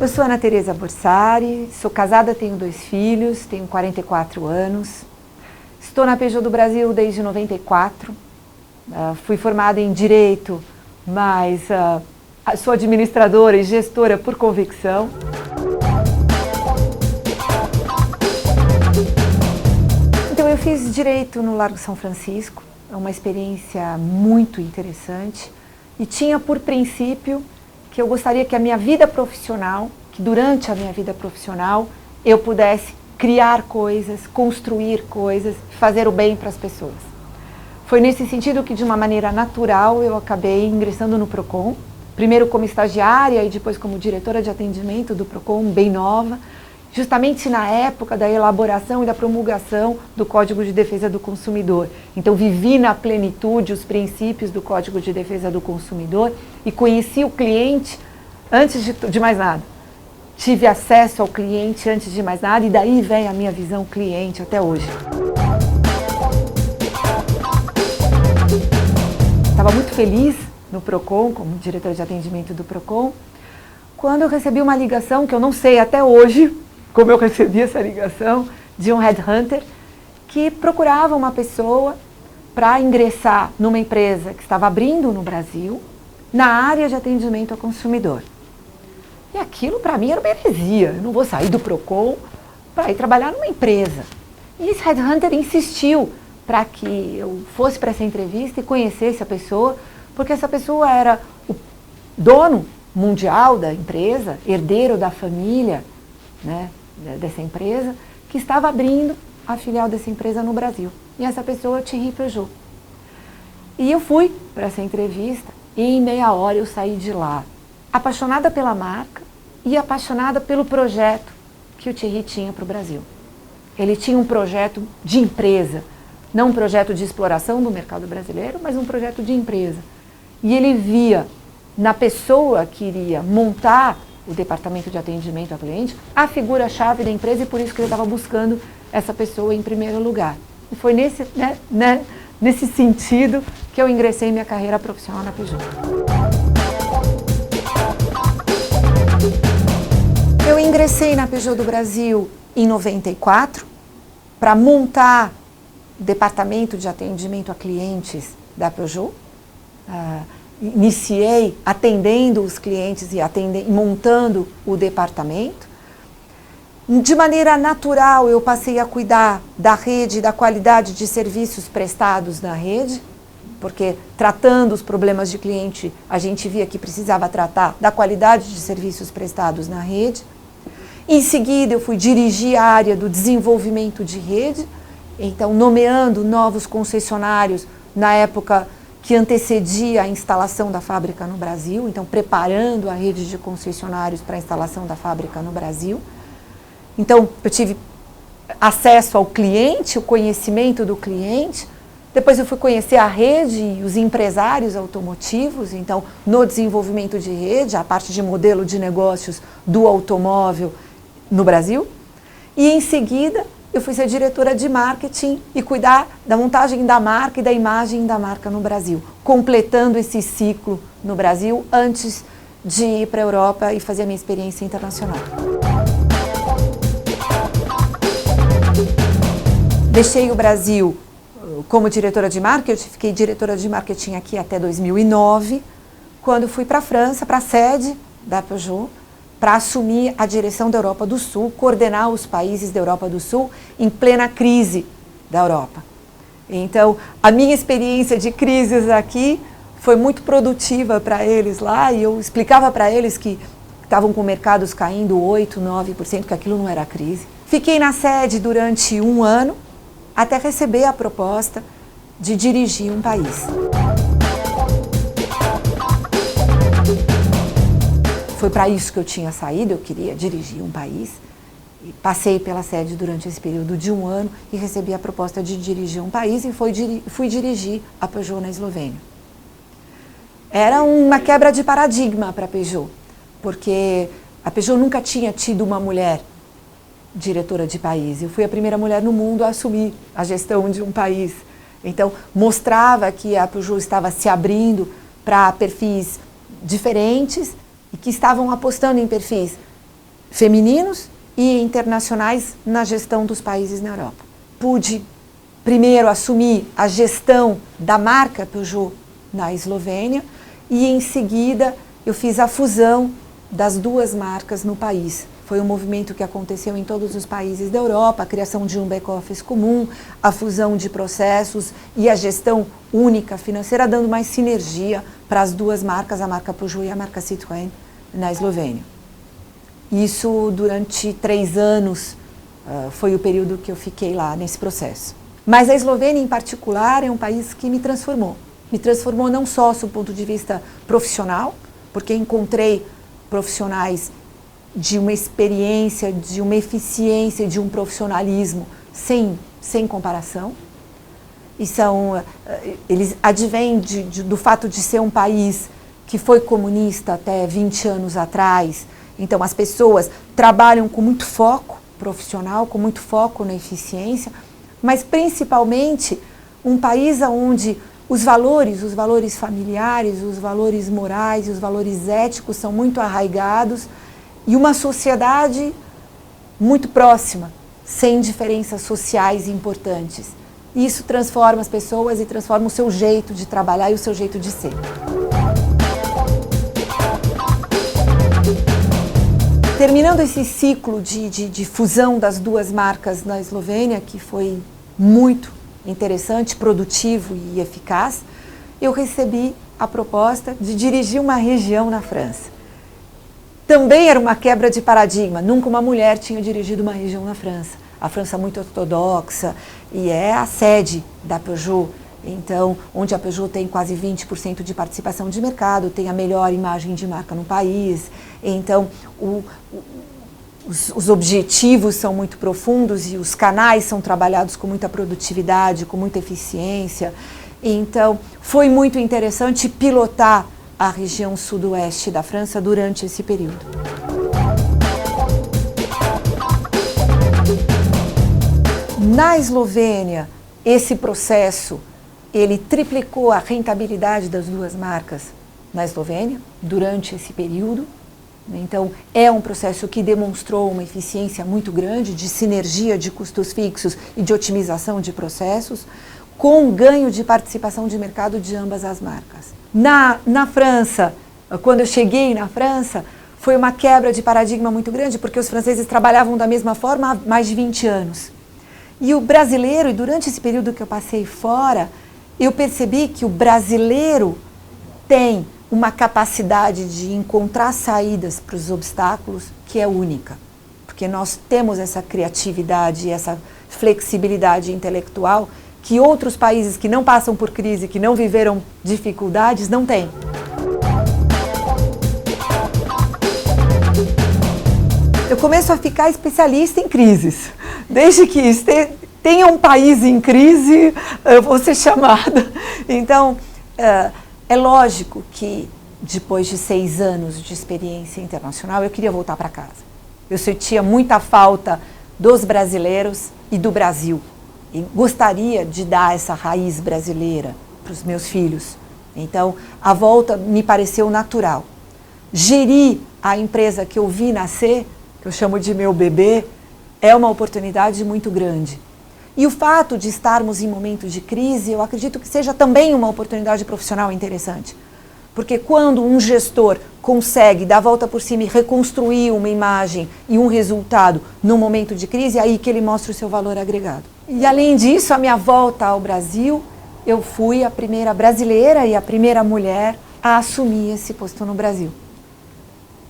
Eu sou Ana Teresa Borsari, sou casada, tenho 2 filhos, tenho 44 anos. Estou na Peugeot do Brasil desde 94. Fui formada em Direito, mas sou administradora e gestora por convicção. Então eu fiz Direito no Largo São Francisco, é uma experiência muito interessante e tinha por princípio que eu gostaria que a minha vida profissional, que durante a minha vida profissional eu pudesse criar coisas, construir coisas, fazer o bem para as pessoas. Foi nesse sentido que de uma maneira natural eu acabei ingressando no Procon, primeiro como estagiária e depois como diretora de atendimento do Procon, bem nova, justamente na época da elaboração e da promulgação do Código de Defesa do Consumidor. Então vivi na plenitude os princípios do Código de Defesa do Consumidor e conheci o cliente antes de mais nada. Tive acesso ao cliente antes de mais nada e daí vem a minha visão cliente até hoje. Estava muito feliz no Procon, como diretora de atendimento do Procon, quando eu recebi uma ligação que eu não sei até hoje como eu recebi essa ligação, de um headhunter que procurava uma pessoa para ingressar numa empresa que estava abrindo no Brasil, na área de atendimento ao consumidor. E aquilo para mim era uma heresia, eu não vou sair do Procon para ir trabalhar numa empresa. E esse headhunter insistiu para que eu fosse para essa entrevista e conhecesse a pessoa, porque essa pessoa era o dono mundial da empresa, herdeiro da família, né, dessa empresa, que estava abrindo a filial dessa empresa no Brasil. E essa pessoa é Thierry Peugeot. E eu fui para essa entrevista e em meia hora eu saí de lá, apaixonada pela marca e apaixonada pelo projeto que o Thierry tinha para o Brasil. Ele tinha um projeto de empresa, não um projeto de exploração do mercado brasileiro, mas um projeto de empresa. E ele via na pessoa que iria montar o departamento de atendimento ao cliente, a figura-chave da empresa, e por isso que ele estava buscando essa pessoa em primeiro lugar. E foi nesse sentido que eu ingressei em minha carreira profissional na Peugeot. Eu ingressei na Peugeot do Brasil em 94 para montar o departamento de atendimento a clientes da Peugeot. Iniciei atendendo os clientes e montando o departamento. De maneira natural, eu passei a cuidar da rede e da qualidade de serviços prestados na rede, porque tratando os problemas de cliente, a gente via que precisava tratar da qualidade de serviços prestados na rede. Em seguida, eu fui dirigir a área do desenvolvimento de rede, então nomeando novos concessionários na época que antecedia a instalação da fábrica no Brasil, então preparando a rede de concessionários para a instalação da fábrica no Brasil. Então eu tive acesso ao cliente, o conhecimento do cliente, depois eu fui conhecer a rede e os empresários automotivos, então no desenvolvimento de rede, a parte de modelo de negócios do automóvel no Brasil, e em seguida eu fui ser diretora de marketing e cuidar da montagem da marca e da imagem da marca no Brasil, completando esse ciclo no Brasil antes de ir para a Europa e fazer a minha experiência internacional. Deixei o Brasil como diretora de marketing, fiquei diretora de marketing aqui até 2009, quando fui para a França, para a sede da Peugeot, para assumir a direção da Europa do Sul, coordenar os países da Europa do Sul em plena crise da Europa. Então, a minha experiência de crises aqui foi muito produtiva para eles lá e eu explicava para eles que estavam com mercados caindo 8%, 9%, que aquilo não era crise. Fiquei na sede durante 1 ano, até receber a proposta de dirigir um país. Foi para isso que eu tinha saído, eu queria dirigir um país. E passei pela sede durante esse período de 1 ano e recebi a proposta de dirigir um país e fui dirigir a Peugeot na Eslovênia. Era uma quebra de paradigma para a Peugeot, porque a Peugeot nunca tinha tido uma mulher diretora de país. Eu fui a primeira mulher no mundo a assumir a gestão de um país. Então, mostrava que a Peugeot estava se abrindo para perfis diferentes e que estavam apostando em perfis femininos e internacionais na gestão dos países na Europa. Pude primeiro assumir a gestão da marca Peugeot na Eslovênia e em seguida eu fiz a fusão das duas marcas no país. Foi um movimento que aconteceu em todos os países da Europa, a criação de um back-office comum, a fusão de processos e a gestão única financeira, dando mais sinergia para as duas marcas, a marca Peugeot e a marca Citroën, na Eslovênia. Isso durante 3 anos foi o período que eu fiquei lá nesse processo. Mas a Eslovênia, em particular, é um país que me transformou. Me transformou não só do ponto de vista profissional, porque encontrei profissionais de uma experiência, de uma eficiência, de um profissionalismo sem comparação. E eles advêm do fato de ser um país que foi comunista até 20 anos atrás. Então as pessoas trabalham com muito foco profissional, com muito foco na eficiência, mas principalmente um país onde os valores familiares, os valores morais, os valores éticos são muito arraigados e uma sociedade muito próxima, sem diferenças sociais importantes. Isso transforma as pessoas e transforma o seu jeito de trabalhar e o seu jeito de ser. Terminando esse ciclo de fusão das duas marcas na Eslovênia, que foi muito interessante, produtivo e eficaz, eu recebi a proposta de dirigir uma região na França. Também era uma quebra de paradigma, nunca uma mulher tinha dirigido uma região na França. A França é muito ortodoxa e é a sede da Peugeot, então, onde a Peugeot tem quase 20% de participação de mercado, tem a melhor imagem de marca no país, então os objetivos são muito profundos e os canais são trabalhados com muita produtividade, com muita eficiência. Então, foi muito interessante pilotar a região sudoeste da França durante esse período. Na Eslovênia, esse processo, ele triplicou a rentabilidade das duas marcas na Eslovênia durante esse período. Então, é um processo que demonstrou uma eficiência muito grande de sinergia de custos fixos e de otimização de processos, com ganho de participação de mercado de ambas as marcas. Na França, quando eu cheguei na França, foi uma quebra de paradigma muito grande, porque os franceses trabalhavam da mesma forma há mais de 20 anos. E o brasileiro, e durante esse período que eu passei fora, eu percebi que o brasileiro tem uma capacidade de encontrar saídas para os obstáculos que é única. Porque nós temos essa criatividade, essa flexibilidade intelectual que outros países que não passam por crise, que não viveram dificuldades, não têm. Eu começo a ficar especialista em crises. Desde que tenha um país em crise, eu vou ser chamada. Então, é lógico que depois de 6 anos de experiência internacional, eu queria voltar para casa. Eu sentia muita falta dos brasileiros e do Brasil. E gostaria de dar essa raiz brasileira para os meus filhos. Então, a volta me pareceu natural. Gerir a empresa que eu vi nascer, que eu chamo de meu bebê, é uma oportunidade muito grande. E o fato de estarmos em momentos de crise, eu acredito que seja também uma oportunidade profissional interessante. Porque quando um gestor consegue dar a volta por cima e reconstruir uma imagem e um resultado num momento de crise, é aí que ele mostra o seu valor agregado. E além disso, a minha volta ao Brasil, eu fui a primeira brasileira e a primeira mulher a assumir esse posto no Brasil.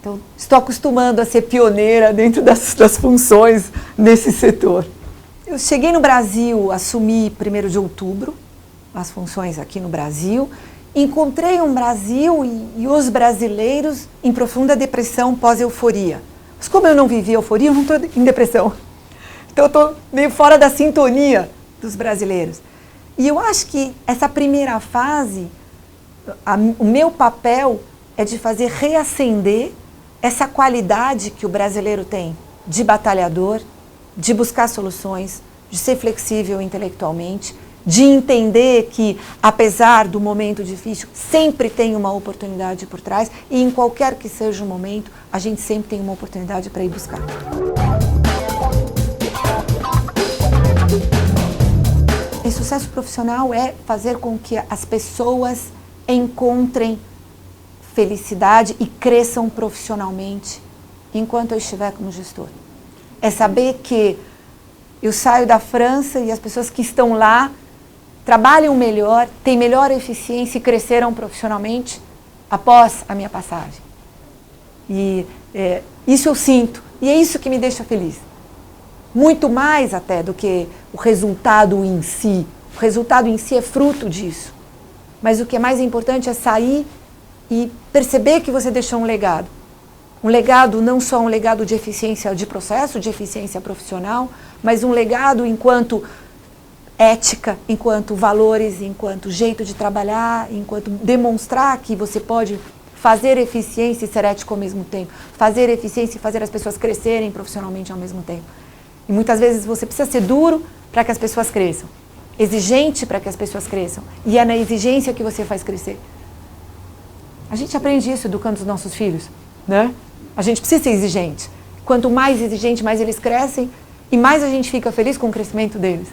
Então, estou acostumando a ser pioneira dentro das funções nesse setor. Eu cheguei no Brasil, assumi 1º de outubro, as funções aqui no Brasil. Encontrei um Brasil e os brasileiros em profunda depressão pós-euforia. Mas como eu não vivi euforia, eu não estou em depressão. Então eu estou meio fora da sintonia dos brasileiros. E eu acho que essa primeira fase, o meu papel é de fazer reacender essa qualidade que o brasileiro tem de batalhador, de buscar soluções, de ser flexível intelectualmente de entender que, apesar do momento difícil, sempre tem uma oportunidade por trás e em qualquer que seja o momento, a gente sempre tem uma oportunidade para ir buscar. E sucesso profissional é fazer com que as pessoas encontrem felicidade e cresçam profissionalmente enquanto eu estiver como gestor. É saber que eu saio da França e as pessoas que estão lá trabalham melhor, têm melhor eficiência e cresceram profissionalmente após a minha passagem. E isso eu sinto, e é isso que me deixa feliz. Muito mais até do que o resultado em si. O resultado em si é fruto disso. Mas o que é mais importante é sair e perceber que você deixou um legado. Um legado, não só um legado de eficiência de processo, de eficiência profissional, mas um legado enquanto ética, enquanto valores, enquanto jeito de trabalhar, enquanto demonstrar que você pode fazer eficiência e ser ético ao mesmo tempo. Fazer eficiência e fazer as pessoas crescerem profissionalmente ao mesmo tempo. E muitas vezes você precisa ser duro para que as pessoas cresçam. Exigente para que as pessoas cresçam. E é na exigência que você faz crescer. A gente aprende isso educando os nossos filhos, né? A gente precisa ser exigente. Quanto mais exigente, mais eles crescem e mais a gente fica feliz com o crescimento deles.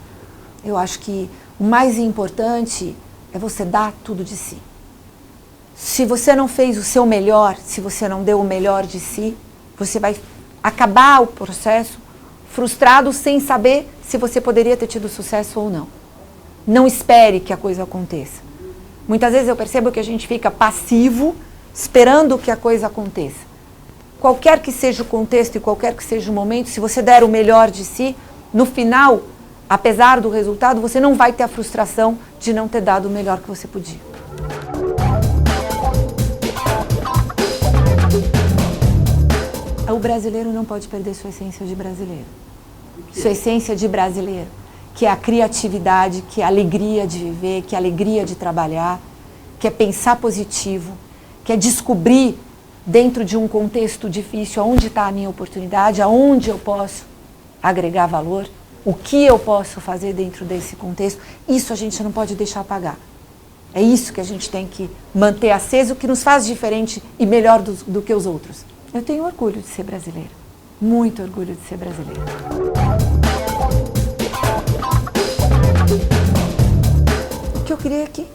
Eu acho que o mais importante é você dar tudo de si. Se você não fez o seu melhor, se você não deu o melhor de si, você vai acabar o processo frustrado sem saber se você poderia ter tido sucesso ou não. Não espere que a coisa aconteça. Muitas vezes eu percebo que a gente fica passivo, esperando que a coisa aconteça. Qualquer que seja o contexto e qualquer que seja o momento, se você der o melhor de si, no final, apesar do resultado, você não vai ter a frustração de não ter dado o melhor que você podia. O brasileiro não pode perder sua essência de brasileiro. Sua essência de brasileiro, que é a criatividade, que é a alegria de viver, que é a alegria de trabalhar, que é pensar positivo, que é descobrir dentro de um contexto difícil aonde está a minha oportunidade, aonde eu posso agregar valor, o que eu posso fazer dentro desse contexto. Isso a gente não pode deixar apagar. É isso que a gente tem que manter aceso, que nos faz diferente e melhor do que os outros. Eu tenho orgulho de ser brasileira, muito orgulho de ser brasileira. O que eu queria é que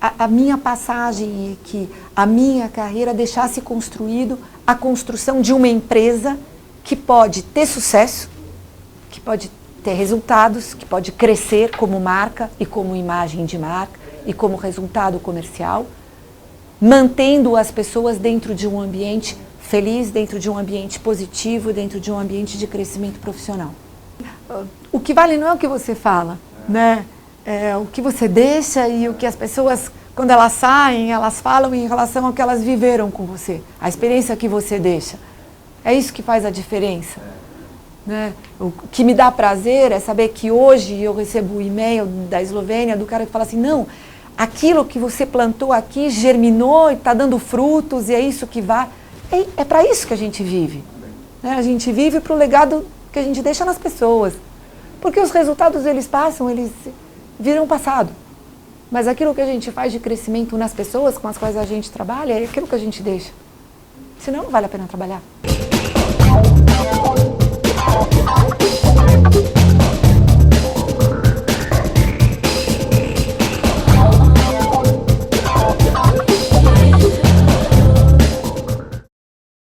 a minha passagem e que a minha carreira deixasse construído a construção de uma empresa que pode ter sucesso, que pode ter resultados, que pode crescer como marca e como imagem de marca e como resultado comercial, mantendo as pessoas dentro de um ambiente feliz, dentro de um ambiente positivo, dentro de um ambiente de crescimento profissional. O que vale não é o que você fala, né? É o que você deixa e o que as pessoas, quando elas saem, elas falam em relação ao que elas viveram com você, a experiência que você deixa. É isso que faz a diferença. Né? O que me dá prazer é saber que hoje eu recebo um e-mail da Eslovênia, do cara que fala assim, não, aquilo que você plantou aqui germinou e está dando frutos e é isso que vai. É para isso que a gente vive. Né? A gente vive para o legado que a gente deixa nas pessoas. Porque os resultados eles passam, eles viram passado. Mas aquilo que a gente faz de crescimento nas pessoas com as quais a gente trabalha é aquilo que a gente deixa. Senão não vale a pena trabalhar.